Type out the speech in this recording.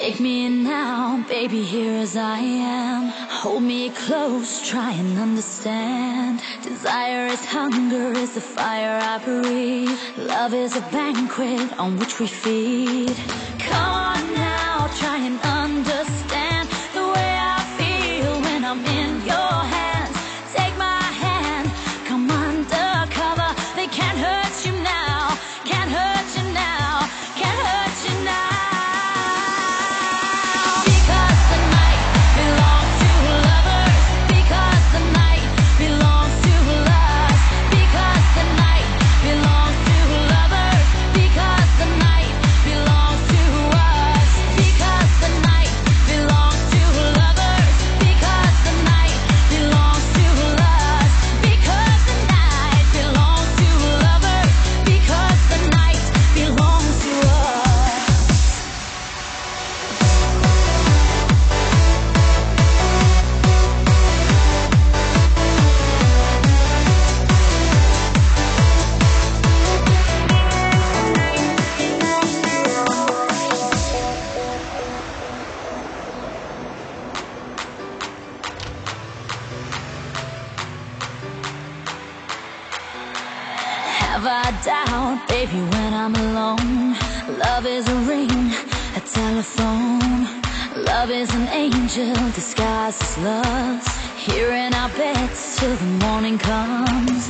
Take me in now, baby, here as I am. Hold me close, try and understand. Desire is hunger, is the fire I breathe. Love is a banquet on which we feed. Come on now, try and understand the way I feel when I'm in your hands. Take my hand, come undercover. They can't hurt you now, can't hurt you now, can't hurt you now. Have I doubt, baby, when I'm alone? Love is a ring, a telephone. Love is an angel disguised as lust, here in our beds till the morning comes.